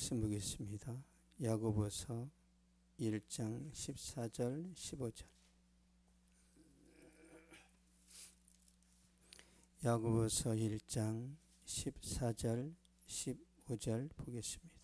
말씀 보겠습니다. 야고보서 1장 14절 15절. 야고보서 1장 14절 15절 보겠습니다.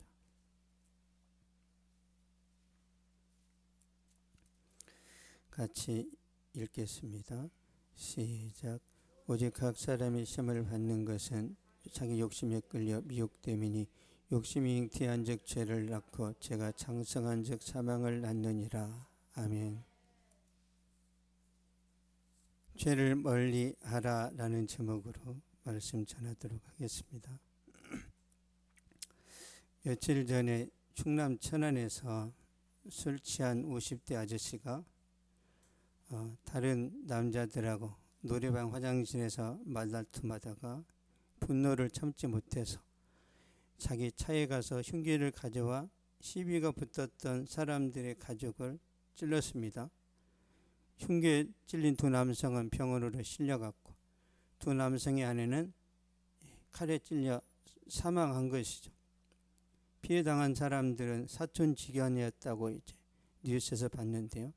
같이 읽겠습니다. 시작. 오직 각 사람이 시험을 받는 것은 자기 욕심에 끌려 미혹됨이니 욕심이 잉태한즉 죄를 낳고 죄가 장성한즉 사망을 낳느니라. 아멘. 죄를 멀리하라 라는 제목으로 말씀 전하도록 하겠습니다. 며칠 전에 충남 천안에서 술 취한 50대 아저씨가 다른 남자들하고 노래방 화장실에서 말다툼하다가 분노를 참지 못해서 자기 차에 가서 흉기를 가져와 시비가 붙었던 사람들의 가족을 찔렀습니다. 흉기에 찔린 두 남성은 병원으로 실려갔고 두 남성의 아내는 칼에 찔려 사망한 것이죠. 피해당한 사람들은 사촌지간이었다고 이제 뉴스에서 봤는데요.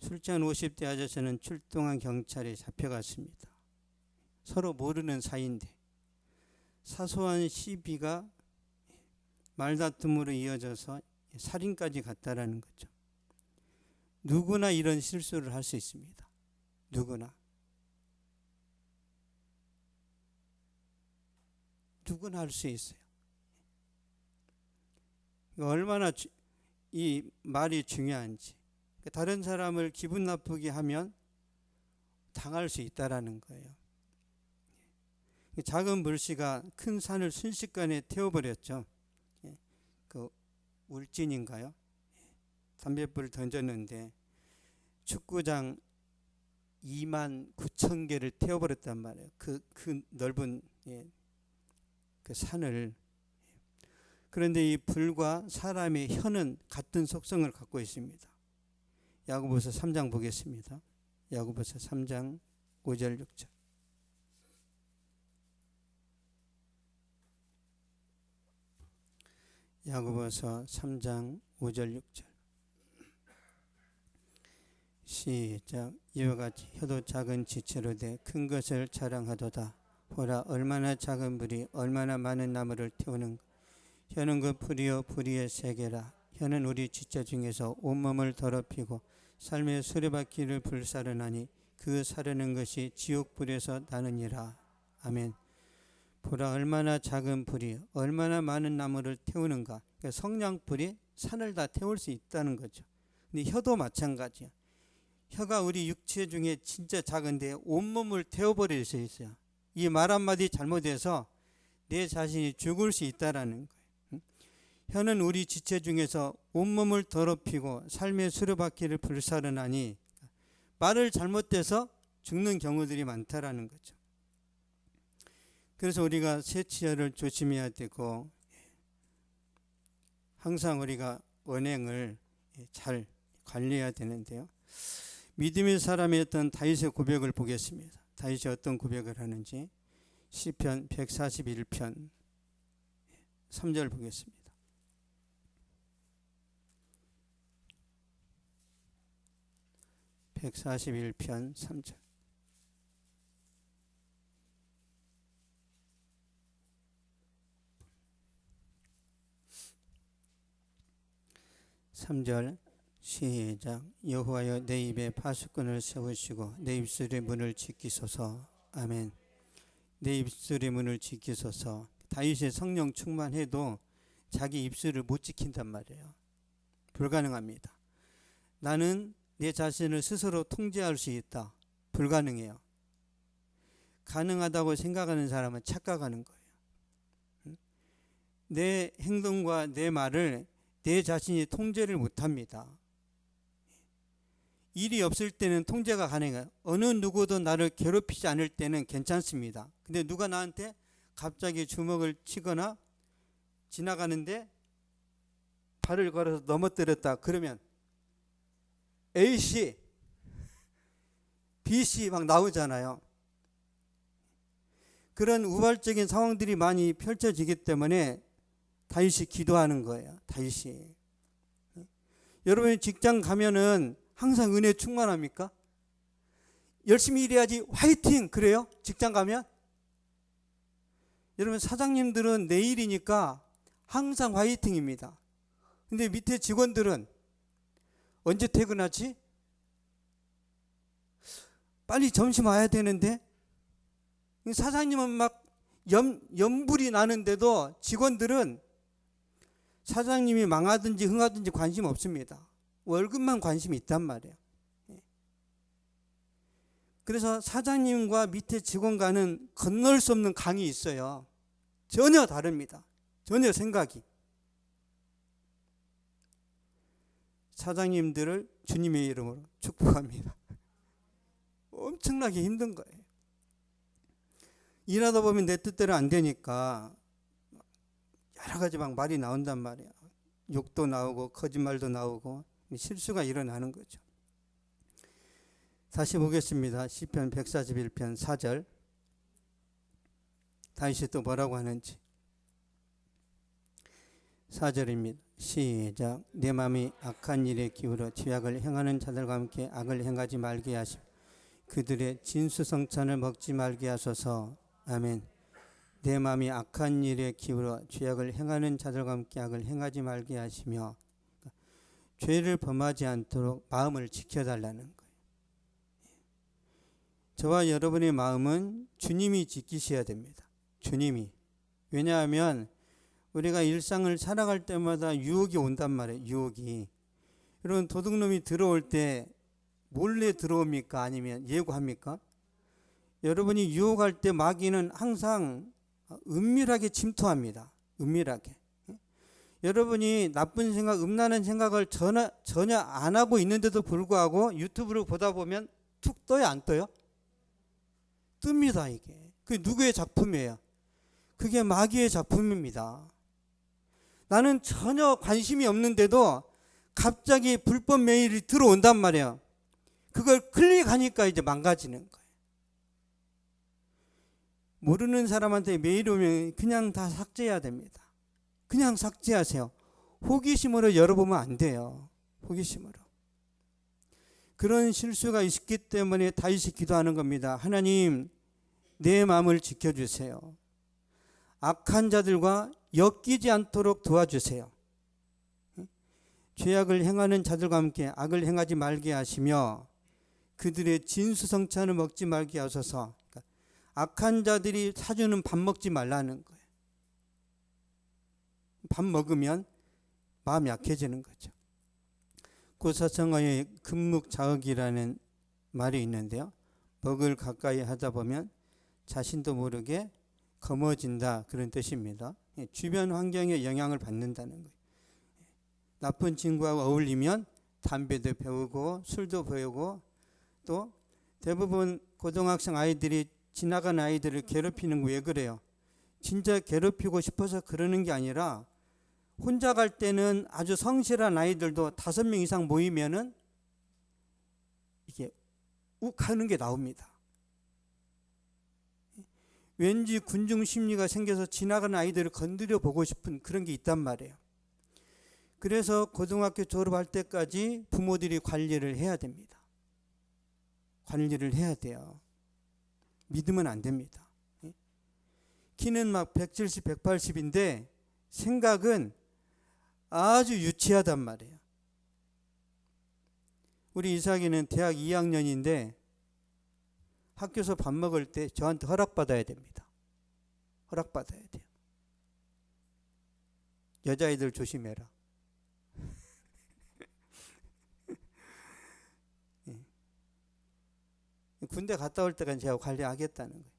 술 취한 50대 아저씨는 출동한 경찰에 잡혀갔습니다. 서로 모르는 사이인데 사소한 시비가 말다툼으로 이어져서 살인까지 갔다라는 거죠. 누구나 이런 실수를 할 수 있습니다. 누구나 할 수 있어요. 얼마나 이 말이 중요한지. 다른 사람을 기분 나쁘게 하면 당할 수 있다라는 거예요. 작은 불씨가 큰 산을 순식간에 태워버렸죠. 그 울진인가요? 담뱃불을 던졌는데 축구장 29,000개를 태워버렸단 말이에요. 그 넓은 그 산을. 그런데 이 불과 사람의 혀는 같은 속성을 갖고 있습니다. 야고보서 3장 보겠습니다. 야고보서 3장 5절 6절. 야고보서 3장 5절 6절. 시작. 이와 같이 혀도 작은 지체로 돼 큰 것을 자랑하도다. 보라, 얼마나 작은 불이 얼마나 많은 나무를 태우는가. 혀는 그 불이요 불의의 세계라. 혀는 우리 지체 중에서 온몸을 더럽히고 삶의 수레바퀴를 불사르나니 그 사르는 것이 지옥불에서 나느니라. 아멘. 보라, 얼마나 작은 불이 얼마나 많은 나무를 태우는가. 그러니까 성냥불이 산을 다 태울 수 있다는 거죠. 근데 혀도 마찬가지야. 혀가 우리 육체 중에 진짜 작은데 온몸을 태워버릴 수 있어요. 이 말 한마디 잘못해서 내 자신이 죽을 수 있다라는 거예요. 혀는 우리 지체 중에서 온몸을 더럽히고 삶의 수레바퀴를 불사르나니 말을 잘못해서 죽는 경우들이 많다라는 거죠. 그래서 우리가 세치어를 조심해야 되고 항상 우리가 언행을 잘 관리해야 되는데요. 믿음의 사람이었던 다윗의 고백을 보겠습니다. 다윗이 어떤 고백을 하는지 시편 141편 3절 보겠습니다. (141편) 3절. (3절) 시작. 여호와여, 내 입에 파수꾼을 세우시고 내 입술의 문을 지키소서. 아멘. 내 입술의 문을 지키소서. 다윗의 성령 충만해도 자기 입술을 못 지킨단 말이에요. 불가능합니다. 나는 내 자신을 스스로 통제할 수 있다. 불가능해요. 가능하다고 생각하는 사람은 착각하는 거예요. 내 행동과 내 말을 내 자신이 통제를 못합니다. 일이 없을 때는 통제가 가능해요. 어느 누구도 나를 괴롭히지 않을 때는 괜찮습니다. 근데 누가 나한테 갑자기 주먹을 치거나 지나가는데 발을 걸어서 넘어뜨렸다 그러면 A씨, B씨 막 나오잖아요. 그런 우발적인 상황들이 많이 펼쳐지기 때문에 다윗이 기도하는 거예요. 다윗이. 여러분이 직장 가면은 항상 은혜 충만합니까? 열심히 일해야지 화이팅 그래요? 직장 가면? 여러분 사장님들은 내일이니까 항상 화이팅입니다. 근데 밑에 직원들은 언제 퇴근하지? 빨리 점심 와야 되는데? 사장님은 막 연불이 나는데도 직원들은 사장님이 망하든지 흥하든지 관심 없습니다. 월급만 관심이 있단 말이에요. 그래서 사장님과 밑에 직원과는 건널 수 없는 강이 있어요. 전혀 다릅니다. 전혀 생각이. 사장님들을 주님의 이름으로 축복합니다. 엄청나게 힘든 거예요. 일하다 보면 내 뜻대로 안 되니까 여러 가지 막 말이 나온단 말이에요. 욕도 나오고 거짓말도 나오고 실수가 일어나는 거죠. 다시 보겠습니다. 시편 141편 4절. 다윗이 또 뭐라고 하는지. 4절입니다. 시작. 내 마음이 악한 일에 기울어 죄악을 행하는 자들과 함께 악을 행하지 말게 하시고 그들의 진수성찬을 먹지 말게 하소서. 아멘. 내 마음이 악한 일에 기울어 죄악을 행하는 자들과 함께 악을 행하지 말게 하시며, 죄를 범하지 않도록 마음을 지켜달라는 거예요. 저와 여러분의 마음은 주님이 지키셔야 됩니다. 주님이. 왜냐하면 우리가 일상을 살아갈 때마다 유혹이 온단 말이에요. 유혹이. 여러분 도둑놈이 들어올 때 몰래 들어옵니까? 아니면 예고합니까? 여러분이 유혹할 때 마귀는 항상 은밀하게 침투합니다. 은밀하게. 여러분이 나쁜 생각, 음란한 생각을 전혀 안 하고 있는데도 불구하고 유튜브를 보다 보면 툭 떠요? 안 떠요? 뜹니다. 이게. 그게 누구의 작품이에요? 그게 마귀의 작품입니다. 나는 전혀 관심이 없는데도 갑자기 불법 메일이 들어온단 말이에요. 그걸 클릭하니까 이제 망가지는 거예요. 모르는 사람한테 메일 오면 그냥 다 삭제해야 됩니다. 그냥 삭제하세요. 호기심으로 열어보면 안 돼요. 호기심으로. 그런 실수가 있기 때문에 다윗이 기도하는 겁니다. 하나님, 내 마음을 지켜주세요. 악한 자들과 엮이지 않도록 도와주세요. 죄악을 행하는 자들과 함께 악을 행하지 말게 하시며 그들의 진수성찬을 먹지 말게 하소서. 악한 자들이 사주는 밥 먹지 말라는 거예요. 밥 먹으면 마음이 약해지는 거죠. 고사성어의 금묵자억이라는 말이 있는데요. 먹을 가까이 하다 보면 자신도 모르게 검어진다, 그런 뜻입니다. 주변 환경에 영향을 받는다는 거예요. 나쁜 친구하고 어울리면 담배도 배우고 술도 배우고, 또 대부분 고등학생 아이들이 지나간 아이들을 괴롭히는 거 왜 그래요? 진짜 괴롭히고 싶어서 그러는 게 아니라 혼자 갈 때는 아주 성실한 아이들도 5명 이상 모이면은 이게 욱 하는 게 나옵니다. 왠지 군중 심리가 생겨서 지나가는 아이들을 건드려 보고 싶은 그런 게 있단 말이에요. 그래서 고등학교 졸업할 때까지 부모들이 관리를 해야 됩니다. 관리를 해야 돼요. 믿으면 안 됩니다. 키는 막 170, 180인데 생각은 아주 유치하단 말이에요. 우리 이삭이는 대학 2학년인데 학교에서 밥 먹을 때 저한테 허락받아야 됩니다. 허락받아야 돼요. 여자아이들 조심해라. 군대 갔다 올 때까지 제가 관리하겠다는 거예요.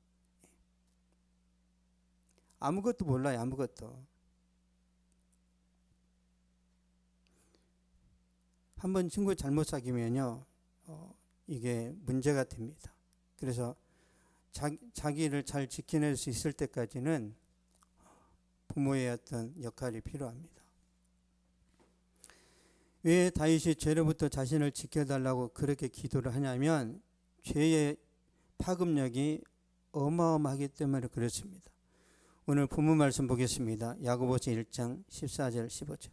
아무것도 몰라요. 아무것도. 한번 친구 잘못 사귀면요, 이게 문제가 됩니다. 그래서 자기를 잘 지켜낼 수 있을 때까지는 부모의 어떤 역할이 필요합니다. 왜 다윗이 죄로부터 자신을 지켜달라고 그렇게 기도를 하냐면 죄의 파급력이 어마어마하기 때문에 그렇습니다. 오늘 본문 말씀 보겠습니다. 야고보서 1장 14절 15절.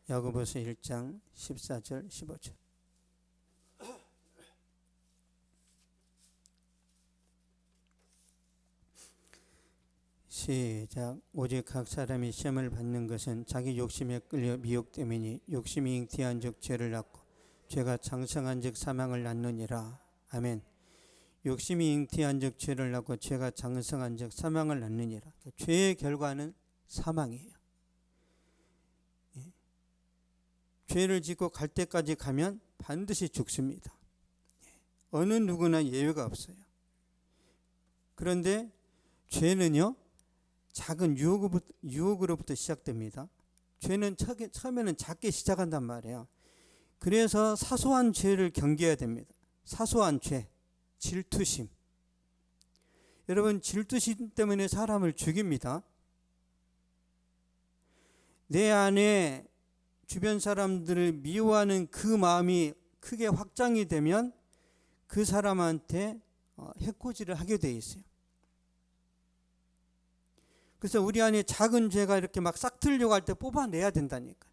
야고보서 1장 14절 15절. 시작. 오직 각 사람이 시험을 받는 것은 자기 욕심에 끌려 미혹됨이니 욕심이 잉태한즉 죄를 낳고 죄가 장성한즉 사망을 낳느니라. 아멘. 욕심이 잉태한즉 죄를 낳고 죄가 장성한즉 사망을 낳느니라. 죄의 결과는 사망이에요. 죄를 짓고 갈 때까지 가면 반드시 죽습니다. 어느 누구나 예외가 없어요. 그런데 죄는요, 작은 유혹으로부터 시작됩니다. 죄는 처음에는 작게 시작한단 말이에요. 그래서 사소한 죄를 경계해야 됩니다. 사소한 죄, 질투심. 여러분, 질투심 때문에 사람을 죽입니다. 내 안에 주변 사람들을 미워하는 그 마음이 크게 확장이 되면 그 사람한테 해코지를 하게 돼 있어요. 그래서 우리 안에 작은 죄가 이렇게 막 싹 틀려고 할 때 뽑아내야 된다니까.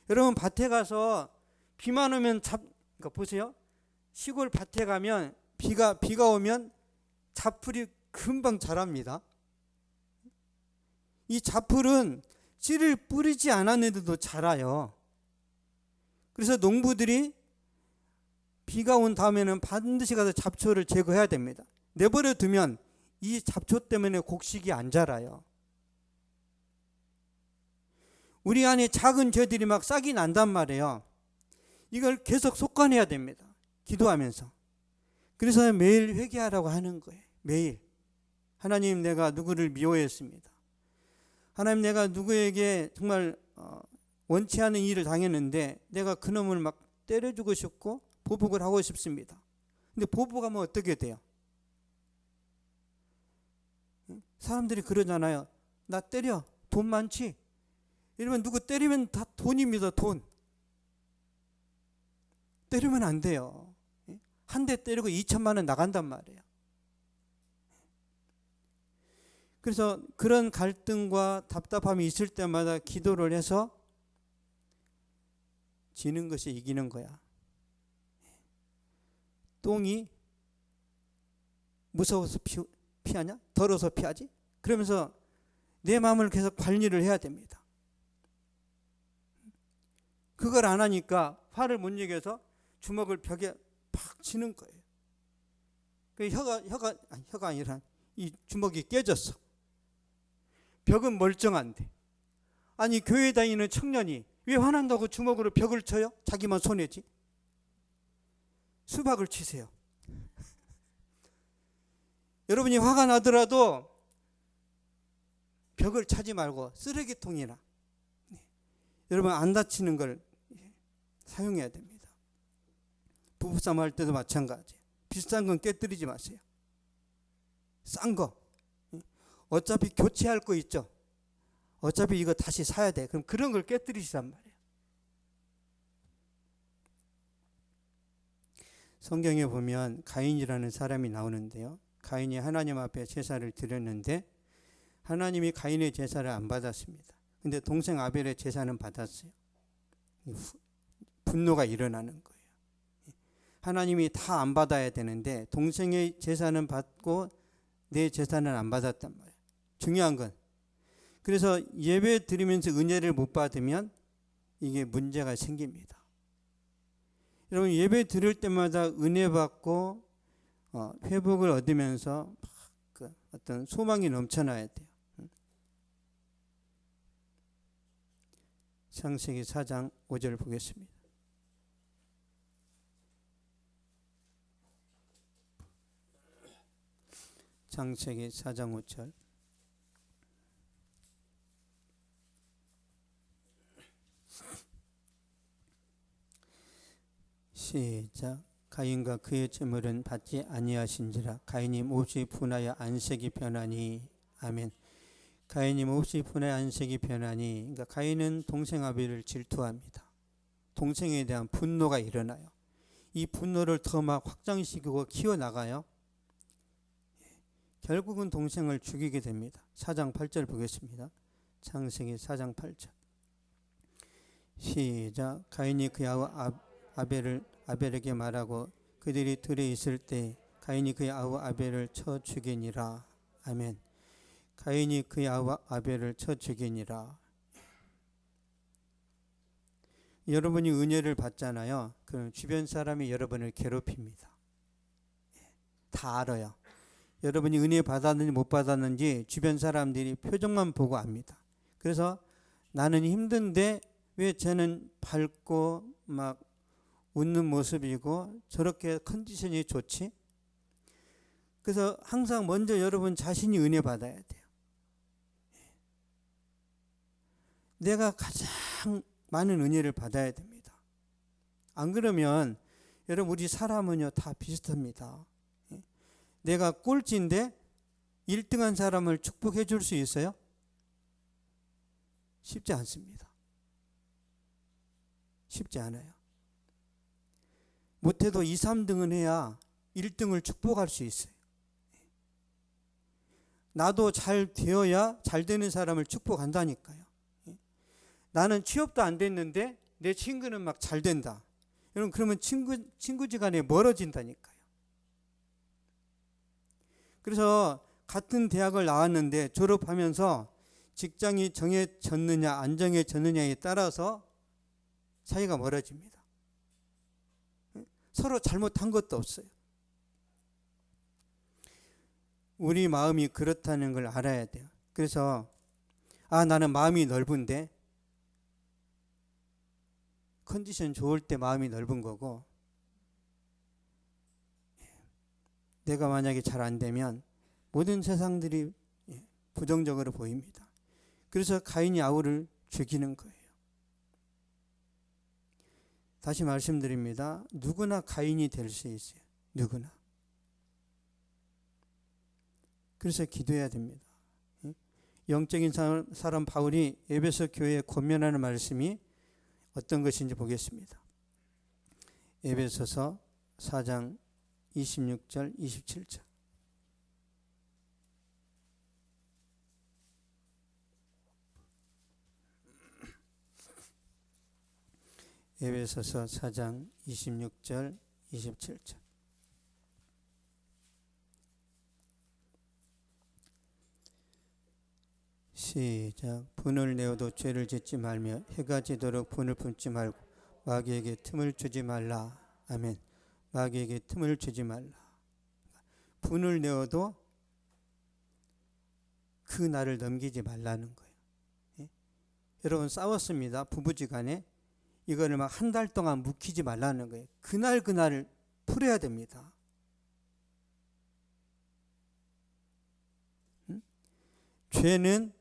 여러분, 밭에 가서 비만 오면 그러니까 보세요. 시골 밭에 가면 비가 오면 잡풀이 금방 자랍니다. 이 잡풀은 씨를 뿌리지 않았는데도 자라요. 그래서 농부들이 비가 온 다음에는 반드시 가서 잡초를 제거해야 됩니다. 내버려 두면 이 잡초 때문에 곡식이 안 자라요. 우리 안에 작은 죄들이 막 싹이 난단 말이에요. 이걸 계속 솎아내야 됩니다. 기도하면서. 그래서 매일 회개하라고 하는 거예요. 매일. 하나님, 내가 누구를 미워했습니다. 하나님, 내가 누구에게 정말 원치 않은 일을 당했는데 내가 그놈을 막 때려주고 싶고 보복을 하고 싶습니다. 근데 보복하면 어떻게 돼요? 사람들이 그러잖아요. 나 때려. 돈 많지? 이러면 누구 때리면 다 돈입니다. 돈. 때리면 안 돼요. 한 대 때리고 2천만 원 나간단 말이에요. 그래서 그런 갈등과 답답함이 있을 때마다 기도를 해서 지는 것이 이기는 거야. 똥이 무서워서 피하냐? 더러워서 피하지? 그러면서 내 마음을 계속 관리를 해야 됩니다. 그걸 안 하니까 화를 못 이겨서 주먹을 벽에 팍 치는 거예요. 그 혀가 아니라 이 주먹이 깨졌어. 벽은 멀쩡한데. 아니, 교회 다니는 청년이 왜 화난다고 주먹으로 벽을 쳐요? 자기만 손해지. 수박을 치세요. 여러분이 화가 나더라도 벽을 차지 말고 쓰레기통이나 여러분 안 다치는 걸 사용해야 됩니다. 부부싸움 할 때도 마찬가지. 비싼 건 깨뜨리지 마세요. 싼 거. 어차피 교체할 거 있죠. 어차피 이거 다시 사야 돼. 그럼 그런 걸 깨뜨리시란 말이에요. 성경에 보면 가인이라는 사람이 나오는데요. 가인이 하나님 앞에 제사를 드렸는데 하나님이 가인의 제사를 안 받았습니다. 근데 동생 아벨의 제사는 받았어요. 분노가 일어나는 거예요. 하나님이 다 안 받아야 되는데 동생의 제사는 받고 내 제사는 안 받았단 말이에요. 중요한 건 그래서 예배 드리면서 은혜를 못 받으면 이게 문제가 생깁니다. 여러분, 예배 드릴 때마다 은혜 받고 회복을 얻으면서 그 어떤 소망이 넘쳐나야 돼요. 창세기 4장 5절 보겠습니다. 창세기 4장 5절. 시작. 가인과 그의 재물은 받지 아니하신지라. 가인이 몹시 분하여 안색이 변하니. 아멘. 가인이 몹시 분하여 안색이 변하니. 그러니까 가인은 동생 아벨을 질투합니다. 동생에 대한 분노가 일어나요. 이 분노를 더 막 확장시키고 키워나가요. 결국은 동생을 죽이게 됩니다. 4장 8절 보겠습니다. 창세기 4장 8절. 시작. 가인이 그의 아우 아벨에게 말하고 그들이 들에 있을 때 가인이 그의 아우 아벨을 쳐 죽이니라. 아멘. 가인이 그의 아우 아벨을 쳐 죽이니라. 여러분이 은혜를 받잖아요. 그럼 주변 사람이 여러분을 괴롭힙니다. 다 알아요. 여러분이 은혜 받았는지 못 받았는지 주변 사람들이 표정만 보고 압니다. 그래서 나는 힘든데 왜 쟤는 밝고 막 웃는 모습이고 저렇게 컨디션이 좋지? 그래서 항상 먼저 여러분 자신이 은혜 받아야 돼요. 내가 가장 많은 은혜를 받아야 됩니다. 안 그러면 여러분 우리 사람은요 다 비슷합니다. 내가 꼴찌인데 1등한 사람을 축복해 줄 수 있어요? 쉽지 않습니다. 쉽지 않아요. 못해도 2, 3등은 해야 1등을 축복할 수 있어요. 나도 잘 되어야 잘 되는 사람을 축복한다니까요. 나는 취업도 안 됐는데 내 친구는 막 잘 된다. 여러분 그러면 친구지간에 멀어진다니까요. 그래서 같은 대학을 나왔는데 졸업하면서 직장이 정해졌느냐 안 정해졌느냐에 따라서 사이가 멀어집니다. 서로 잘못한 것도 없어요. 우리 마음이 그렇다는 걸 알아야 돼요. 그래서 나는 마음이 넓은데 컨디션 좋을 때 마음이 넓은 거고 내가 만약에 잘 안 되면 모든 세상들이 부정적으로 보입니다. 그래서 가인이 아우를 죽이는 거예요. 다시 말씀드립니다. 누구나 가인이 될 수 있어요. 누구나. 그래서 기도해야 됩니다. 영적인 사람 바울이 에베소 교회에 권면하는 말씀이 어떤 것인지 보겠습니다. 에베소서 4장 26절 27절. 에베소서 4장 26절 27절. 시작. 분을 내어도 죄를 짓지 말며 해가 지도록 분을 품지 말고 마귀에게 틈을 주지 말라. 아멘. 마귀에게 틈을 주지 말라. 분을 내어도 그 날을 넘기지 말라는 거예요. 예? 여러분 싸웠습니다. 부부지간에 이거를 막 한 달 동안 묵히지 말라는 거예요. 그날을 풀어야 됩니다. 죄는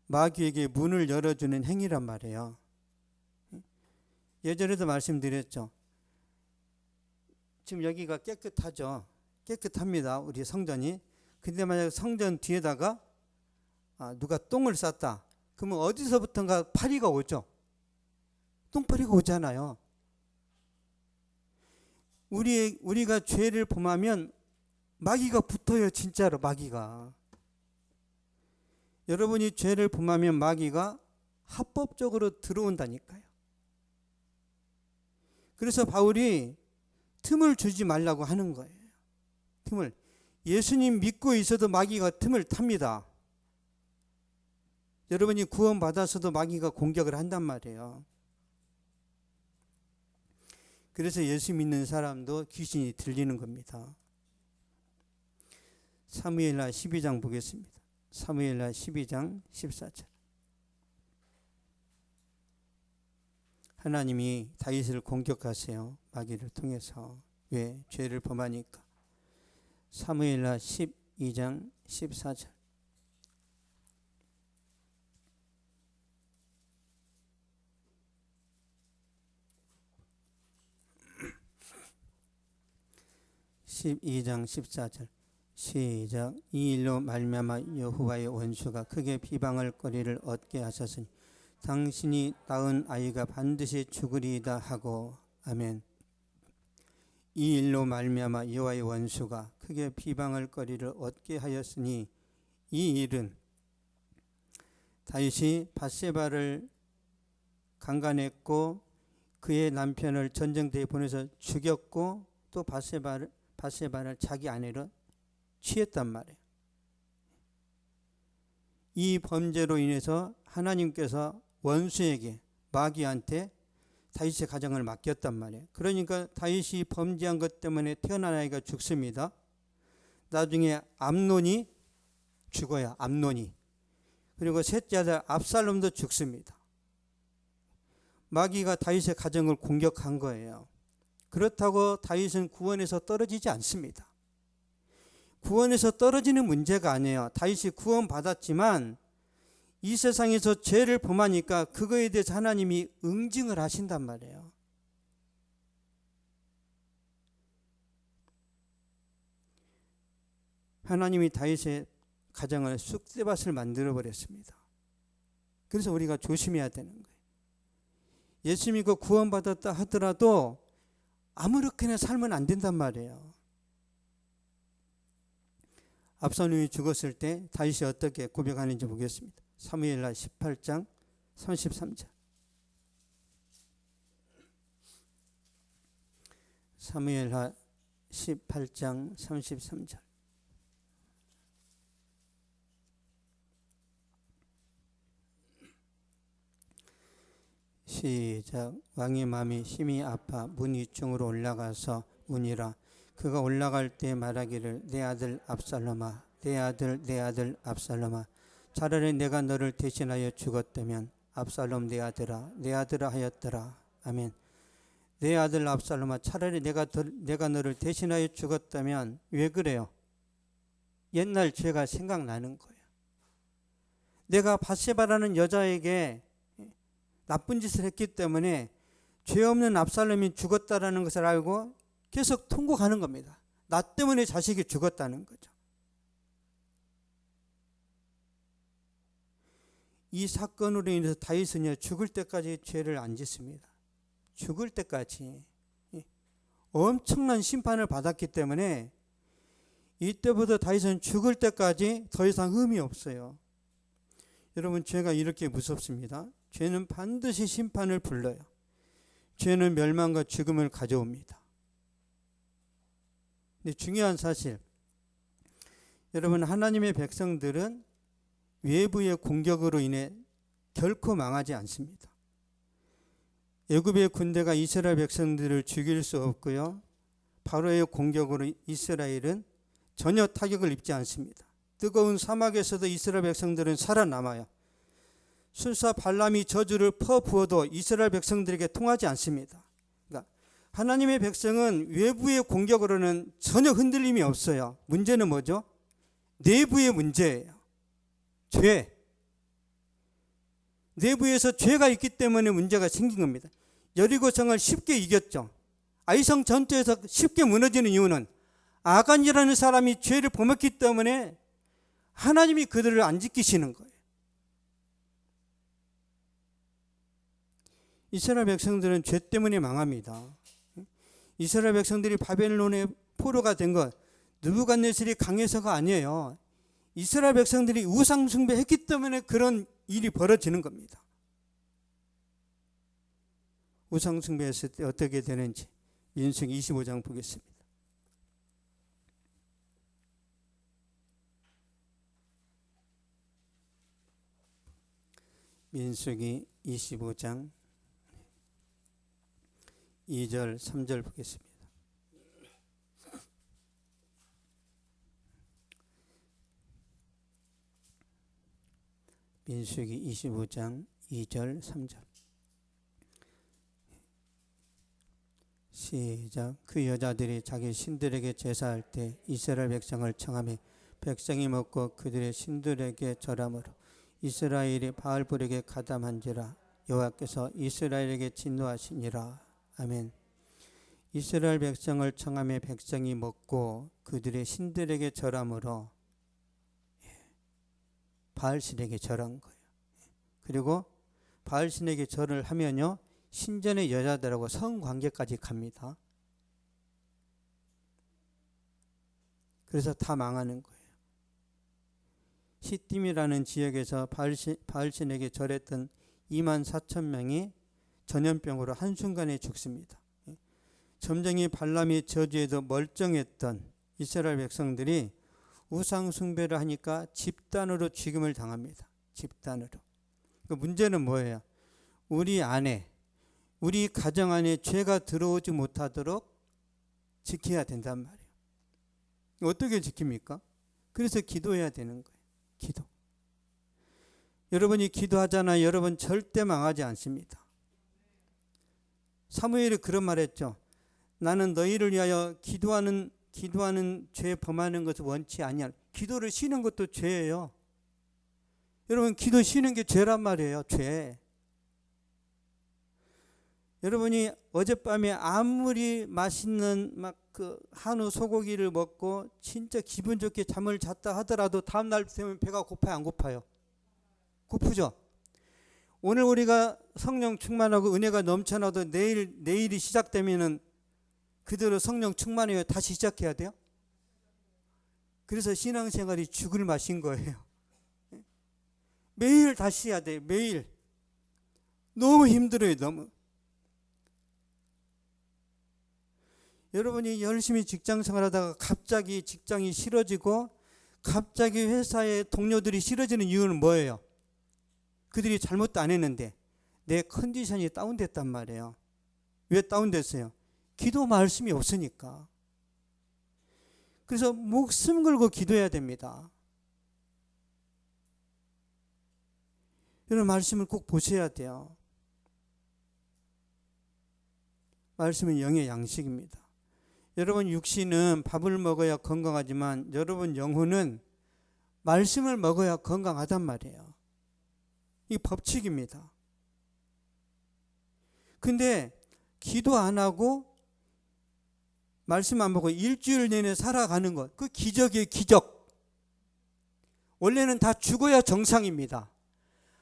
마귀에게 문을 열어주는 행위란 말이에요. 예전에도 말씀드렸죠. 지금 여기가 깨끗하죠. 깨끗합니다. 우리 성전이. 근데 만약 성전 뒤에다가 누가 똥을 쌌다. 그러면 어디서부턴가 파리가 오죠. 똥파리가 오잖아요. 우리가 죄를 범하면 마귀가 붙어요. 진짜로 마귀가. 여러분이 죄를 범하면 마귀가 합법적으로 들어온다니까요. 그래서 바울이 틈을 주지 말라고 하는 거예요. 틈을. 예수님 믿고 있어도 마귀가 틈을 탑니다. 여러분이 구원받아서도 마귀가 공격을 한단 말이에요. 그래서 예수 믿는 사람도 귀신이 들리는 겁니다. 사무엘하 12장 보겠습니다. 사무엘하 12장 14절. 하나님이 다윗을 공격하세요. 마귀를 통해서. 왜? 죄를 범하니까. 사무엘하 12장 14절. (12장 14절) 시작. 이 일로 말미암아 여호와의 원수가 크게 비방할 거리를 얻게 하셨으니 당신이 낳은 아이가 반드시 죽으리이다 하고. 아멘. 이 일로 말미암아 여호와의 원수가 크게 비방할 거리를 얻게 하였으니 이 일은 다윗이 밧세바를 강간했고 그의 남편을 전쟁터에 보내서 죽였고 또 밧세바를 자기 아내로 취했단 말이에요. 이 범죄로 인해서 하나님께서 원수에게 마귀한테 다윗의 가정을 맡겼단 말이에요. 그러니까 다윗이 범죄한 것 때문에 태어난 아이가 죽습니다. 나중에 암논이 죽어요. 암논이. 그리고 셋째 아들 압살롬도 죽습니다. 마귀가 다윗의 가정을 공격한 거예요. 그렇다고 다윗은 구원에서 떨어지지 않습니다. 구원에서 떨어지는 문제가 아니에요. 다윗이 구원받았지만 이 세상에서 죄를 범하니까 그거에 대해서 하나님이 응징을 하신단 말이에요. 하나님이 다윗의 가정을 쑥대밭을 만들어 버렸습니다. 그래서 우리가 조심해야 되는 거예요. 예수 믿고 구원받았다 하더라도 아무렇게나 살면 안 된단 말이에요. 압살롬이 죽었을 때 다윗이 어떻게 고백하는지 보겠습니다. 사무엘하 18장 33절. 사무엘하 18장 33절. 시작. 왕의 마음이 심히 아파 문 위층으로 올라가서 우니라. 그가 올라갈 때 말하기를 내 아들 압살롬아, 내 아들 압살롬아, 차라리 내가 너를 대신하여 죽었다면 압살롬 내 아들아 하였더라. 아멘. 내 아들 압살롬아, 차라리 내가 너를 대신하여 죽었다면. 왜 그래요? 옛날 죄가 생각나는 거예요. 내가 밧세바라는 여자에게 나쁜 짓을 했기 때문에 죄 없는 압살롬이 죽었다라는 것을 알고 계속 통곡하는 겁니다. 나 때문에 자식이 죽었다는 거죠. 이 사건으로 인해서 다윗은요, 죽을 때까지 죄를 안 짓습니다. 죽을 때까지 엄청난 심판을 받았기 때문에 이때부터 다윗은 죽을 때까지 더 이상 흠이 없어요. 여러분, 죄가 이렇게 무섭습니다. 죄는 반드시 심판을 불러요. 죄는 멸망과 죽음을 가져옵니다. 근데 중요한 사실, 여러분, 하나님의 백성들은 외부의 공격으로 인해 결코 망하지 않습니다. 애굽의 군대가 이스라엘 백성들을 죽일 수 없고요, 바로의 공격으로 이스라엘은 전혀 타격을 입지 않습니다. 뜨거운 사막에서도 이스라엘 백성들은 살아남아요. 술사 발람이 저주를 퍼부어도 이스라엘 백성들에게 통하지 않습니다. 그러니까 하나님의 백성은 외부의 공격으로는 전혀 흔들림이 없어요. 문제는 뭐죠? 내부의 문제예요. 죄. 내부에서 죄가 있기 때문에 문제가 생긴 겁니다. 여리고성을 쉽게 이겼죠. 아이성 전투에서 쉽게 무너지는 이유는 아간이라는 사람이 죄를 범했기 때문에 하나님이 그들을 안 지키시는 거예요. 이스라엘 백성들은 죄 때문에 망합니다. 이스라엘 백성들이 바벨론의 포로가 된 것, 느부갓네살이 강해서가 아니에요. 이스라엘 백성들이 우상 숭배했기 때문에 그런 일이 벌어지는 겁니다. 우상 숭배했을 때 어떻게 되는지 민수기 25장 보겠습니다. 민수기 25장 2절 3절 보겠습니다. 민수기 25장 2절 3절. 시작. 그 여자들이 자기 신들에게 제사할 때 이스라엘 백성을 청하며 백성이 먹고 그들의 신들에게 절함으로 이스라엘이 바알불에게 가담한지라 여호와께서 이스라엘에게 진노하시니라. 아멘. 이스라엘 백성을 청하며 백성이 먹고 그들의 신들에게 절함으로 바알신에게 절한 거예요. 그리고 바알신에게 절을 하면요, 신전의 여자들하고 성관계까지 갑니다. 그래서 다 망하는 거예요. 시딤이라는 지역에서 바알신에게 절했던 2만 4천 명이 전염병으로 한순간에 죽습니다. 점쟁이 발람의 저주에도 멀쩡했던 이스라엘 백성들이 우상 숭배를 하니까 집단으로 죽임을 당합니다. 집단으로. 그 문제는 뭐예요? 우리 안에, 우리 가정 안에 죄가 들어오지 못하도록 지켜야 된단 말이에요. 어떻게 지킵니까? 그래서 기도해야 되는 거예요. 기도. 여러분이 기도하잖아요. 여러분 절대 망하지 않습니다. 사무엘이 그런 말 했죠. 나는 너희를 위하여 기도하는 죄 범하는 것을 원치 아니하노라. 기도를 쉬는 것도 죄예요. 여러분 기도 쉬는 게 죄란 말이에요. 죄. 여러분이 어젯밤에 아무리 맛있는 그 한우 소고기를 먹고 진짜 기분 좋게 잠을 잤다 하더라도 다음날 되면 배가 고파요, 안 고파요? 고프죠? 오늘 우리가 성령 충만하고 은혜가 넘쳐나도 내일이 시작되면은 그대로 성령 충만해요. 다시 시작해야 돼요? 그래서 신앙생활이 죽을 맛인 거예요. 매일 다시 해야 돼요. 매일. 너무 힘들어요. 너무. 여러분이 열심히 직장생활 하다가 갑자기 직장이 싫어지고 갑자기 회사의 동료들이 싫어지는 이유는 뭐예요? 그들이 잘못도 안 했는데 내 컨디션이 다운됐단 말이에요. 왜 다운됐어요? 기도 말씀이 없으니까. 그래서 목숨 걸고 기도해야 됩니다. 여러분 말씀을 꼭 보셔야 돼요. 말씀은 영의 양식입니다. 여러분 육신은 밥을 먹어야 건강하지만 여러분 영혼은 말씀을 먹어야 건강하단 말이에요. 이 법칙입니다. 근데 기도 안 하고 말씀 안 보고 일주일 내내 살아가는 것, 그 기적이에요. 기적. 원래는 다 죽어야 정상입니다.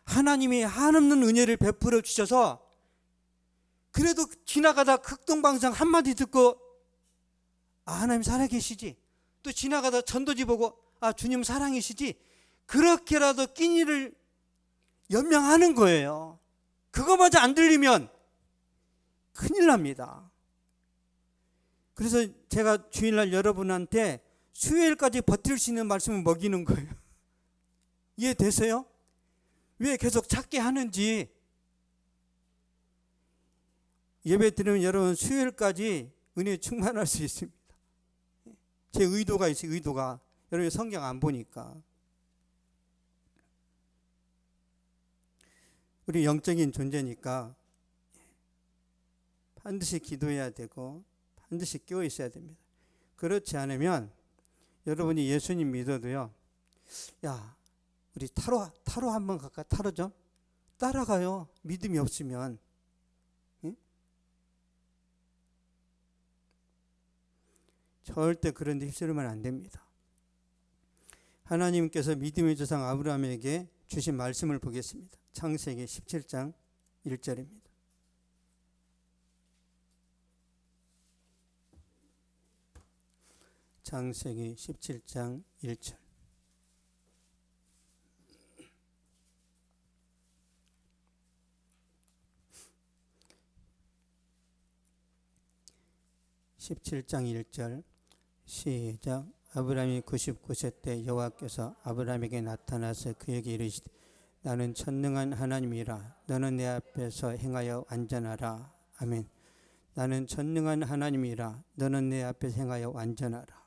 하나님이 한없는 은혜를 베풀어 주셔서 그래도 지나가다 극동방송 한마디 듣고 하나님 살아계시지. 또 지나가다 전도지 보고 주님 사랑이시지. 그렇게라도 끼니를 연명하는 거예요. 그거마저 안 들리면 큰일 납니다. 그래서 제가 주일날 여러분한테 수요일까지 버틸 수 있는 말씀을 먹이는 거예요. 이해되세요? 왜 계속 찾게 하는지. 예배 드리면 여러분 수요일까지 은혜 충만할 수 있습니다. 제 의도가 있어요. 의도가. 여러분 성경 안 보니까. 우리 영적인 존재니까 반드시 기도해야 되고 반드시 깨어 있어야 됩니다. 그렇지 않으면 여러분이 예수님 믿어도요. 야, 우리 타로 한번 갈까? 타로 좀 따라가요. 믿음이 없으면. 응? 절대 그런 데 휩쓸리면 안 됩니다. 하나님께서 믿음의 조상 아브라함에게 주신 말씀을 보겠습니다. 창세기 17장 1절입니다. 창세기 17장 1절. 시작. 아브라함이 99세 때 여호와께서 아브라함에게 나타나서 그에게 이르시되 나는 전능한 하나님이라 너는 내 앞에서 행하여 완전하라. 아멘. 나는 전능한 하나님이라 너는 내 앞에서 행하여 완전하라.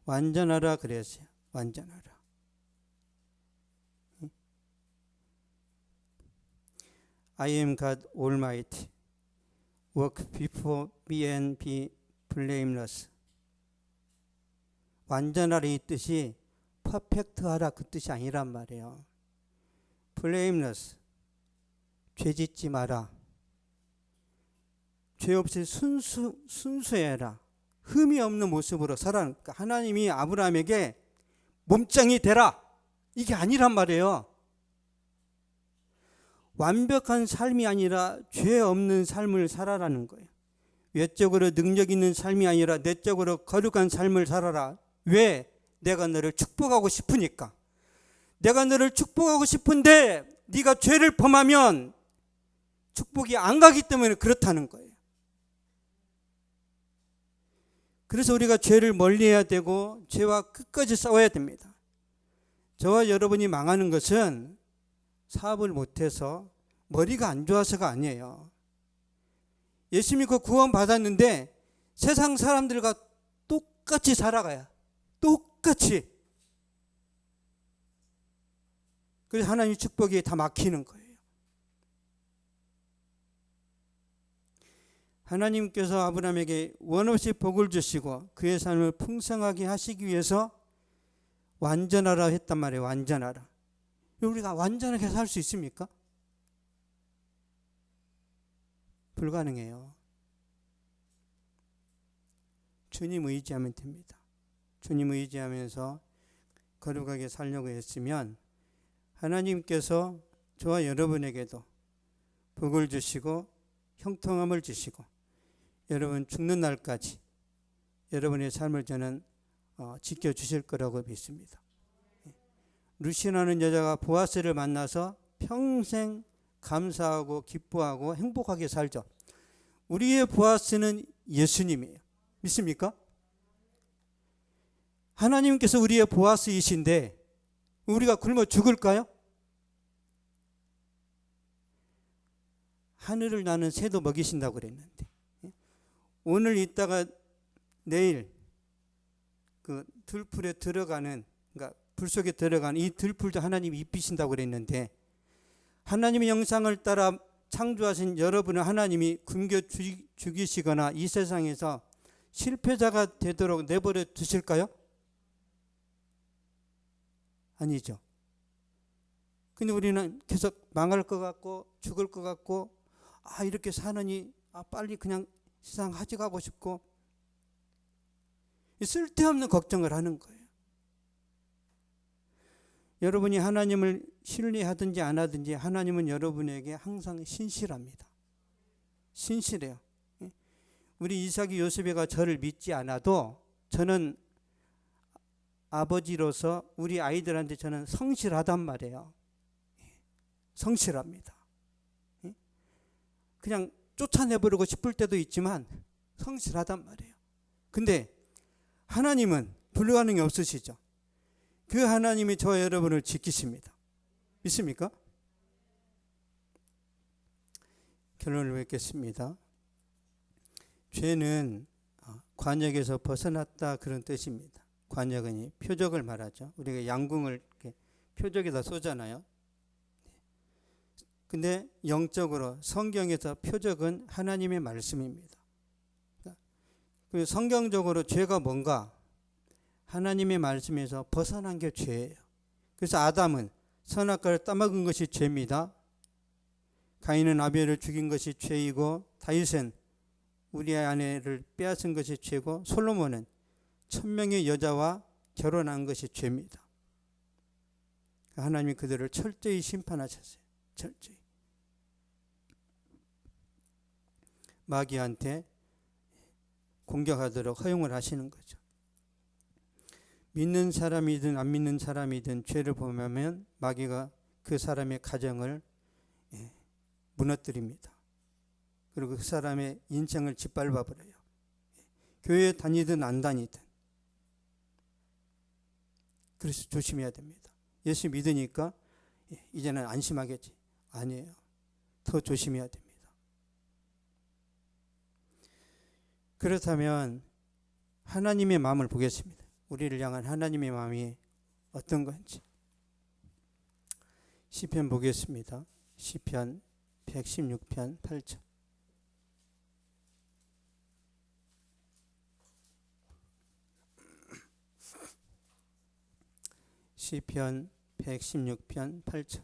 완전하라 그랬어요. 완전하라. I am God Almighty. Walk before me and be blameless. 완전하라 이 뜻이 퍼펙트하라 그 뜻이 아니란 말이에요. blameless. 죄 짓지 마라. 죄 없이 순수해라. 흠이 없는 모습으로 살아. 그러니까 하나님이 아브라함에게 몸짱이 되라. 이게 아니란 말이에요. 완벽한 삶이 아니라 죄 없는 삶을 살아라는 거예요. 외적으로 능력 있는 삶이 아니라 내적으로 거룩한 삶을 살아라. 왜? 내가 너를 축복하고 싶으니까. 내가 너를 축복하고 싶은데 네가 죄를 범하면 축복이 안 가기 때문에 그렇다는 거예요. 그래서 우리가 죄를 멀리해야 되고 죄와 끝까지 싸워야 됩니다. 저와 여러분이 망하는 것은 사업을 못해서 머리가 안 좋아서가 아니에요. 예수 믿고 구원 받았는데 세상 사람들과 똑같이 살아가야. 똑같이. 그래서 하나님 축복이 다 막히는 거예요. 하나님께서 아브라함에게 원없이 복을 주시고 그의 삶을 풍성하게 하시기 위해서 완전하라 했단 말이에요. 완전하라. 우리가 완전하게 살 수 있습니까? 불가능해요. 주님 의지하면 됩니다. 주님 의지하면서 거룩하게 살려고 했으면 하나님께서 저와 여러분에게도 복을 주시고 형통함을 주시고 여러분 죽는 날까지 여러분의 삶을 저는 지켜주실 거라고 믿습니다. 루시라는 여자가 보아스를 만나서 평생 감사하고 기뻐하고 행복하게 살죠. 우리의 보아스는 예수님이에요. 믿습니까? 하나님께서 우리의 보아스이신데 우리가 굶어 죽을까요? 하늘을 나는 새도 먹이신다고 그랬는데 오늘 있다가 내일 그 들풀에 들어가는, 그러니까 불 속에 들어가는 이 들풀도 하나님이 입히신다고 그랬는데 하나님의 형상을 따라 창조하신 여러분을 하나님이 굶겨 죽이시거나 이 세상에서 실패자가 되도록 내버려 두실까요? 아니죠. 근데 우리는 계속 망할 것 같고 죽을 것 같고 이렇게 사느니 빨리 그냥 세상 하직하고 싶고 쓸데없는 걱정을 하는 거예요. 여러분이 하나님을 신뢰하든지 안 하든지 하나님은 여러분에게 항상 신실합니다. 신실해요. 우리 이삭이 요셉이가 저를 믿지 않아도 저는 아버지로서 우리 아이들한테 저는 성실하단 말이에요. 성실합니다. 그냥 쫓아내버리고 싶을 때도 있지만 성실하단 말이에요. 근데 하나님은 불가능이 없으시죠. 그 하나님이 저와 여러분을 지키십니다. 믿습니까? 결론을 맺겠습니다. 죄는 관역에서 벗어났다 그런 뜻입니다. 관역은 표적을 말하죠. 우리가 양궁을 이렇게 표적에다 쏘잖아요. 근데 영적으로 성경에서 표적은 하나님의 말씀입니다. 그러니까 성경적으로 죄가 뭔가 하나님의 말씀에서 벗어난 게 죄예요. 그래서 아담은 선악과를 따먹은 것이 죄입니다. 가인은 아벨을 죽인 것이 죄이고 다윗은 우리의 아내를 빼앗은 것이 죄고 솔로몬은 1000명의 여자와 결혼한 것이 죄입니다. 하나님이 그들을 철저히 심판하셨어요. 철저히. 마귀한테 공격하도록 허용을 하시는 거죠. 믿는 사람이든 안 믿는 사람이든 죄를 범하면 마귀가 그 사람의 가정을 무너뜨립니다. 그리고 그 사람의 인생을 짓밟아 버려요. 교회 다니든 안 다니든. 그래서 조심해야 됩니다. 예수 믿으니까 이제는 안심하겠지. 아니에요. 더 조심해야 됩니다. 그렇다면 하나님의 마음을 보겠습니다. 우리를 향한 하나님의 마음이 어떤 건지. 시편 보겠습니다. 시편 116편 8절. 시편 116편 8절.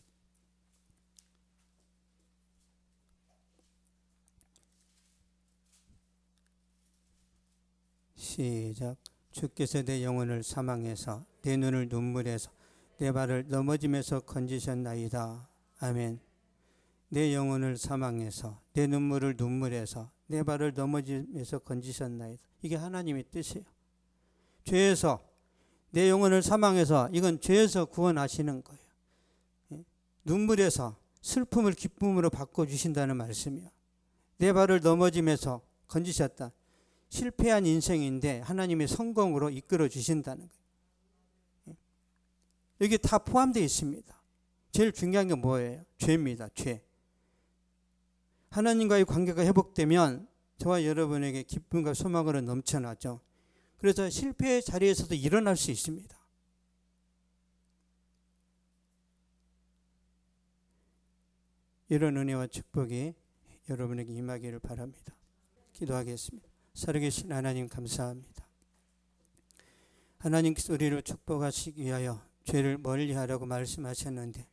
시작. 주께서 내 영혼을 사망해서 내 눈을 눈물에서 내 발을 넘어짐에서 건지셨나이다. 아멘. 내 영혼을 사망해서 내 눈물을 눈물에서 내 발을 넘어짐에서 건지셨나이다. 이게 하나님의 뜻이에요. 죄에서 내 영혼을 사망해서 이건 죄에서 구원하시는 거예요. 눈물에서 슬픔을 기쁨으로 바꿔주신다는 말씀이야. 내 발을 넘어짐에서 건지셨다. 실패한 인생인데 하나님의 성공으로 이끌어 주신다는 거예요. 여기 다 포함되어 있습니다. 제일 중요한 게 뭐예요? 죄입니다. 죄. 하나님과의 관계가 회복되면 저와 여러분에게 기쁨과 소망으로 넘쳐나죠. 그래서 실패의 자리에서도 일어날 수 있습니다. 이런 은혜와 축복이 여러분에게 임하기를 바랍니다. 기도하겠습니다. 살아계신 하나님 감사합니다. 하나님께서 우리를 축복하시기 위하여 죄를 멀리하라고 말씀하셨는데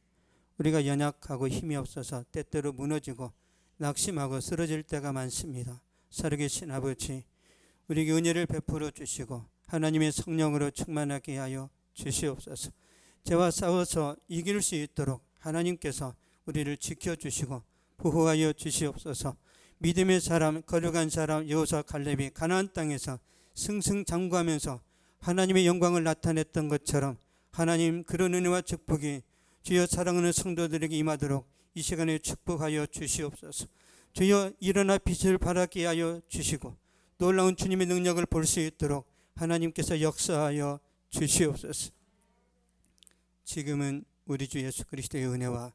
우리가 연약하고 힘이 없어서 때때로 무너지고 낙심하고 쓰러질 때가 많습니다. 살아계신 아버지, 우리에게 은혜를 베풀어 주시고 하나님의 성령으로 충만하게 하여 주시옵소서. 죄와 싸워서 이길 수 있도록 하나님께서 우리를 지켜주시고 보호하여 주시옵소서. 믿음의 사람, 거룩한 사람 여호수아 갈렙이 가나안 땅에서 승승장구하면서 하나님의 영광을 나타냈던 것처럼 하나님 그런 은혜와 축복이 주여 사랑하는 성도들에게 임하도록 이 시간에 축복하여 주시옵소서. 주여 일어나 빛을 발하게 하여 주시고 놀라운 주님의 능력을 볼 수 있도록 하나님께서 역사하여 주시옵소서. 지금은 우리 주 예수 그리스도의 은혜와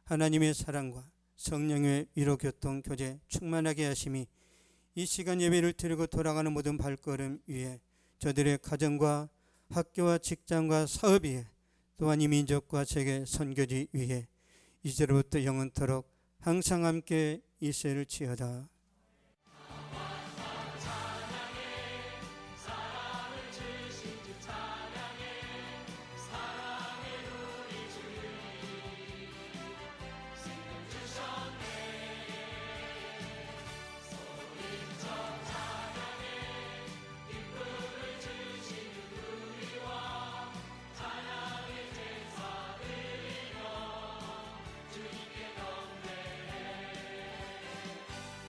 하나님의 사랑과 성령의 위로 교통 교제 충만하게 하심이 이 시간 예배를 드리고 돌아가는 모든 발걸음 위에 저들의 가정과 학교와 직장과 사업 위에 또한 이 민족과 세계 선교지 위에 이제로부터 영원토록 항상 함께 있을지어다.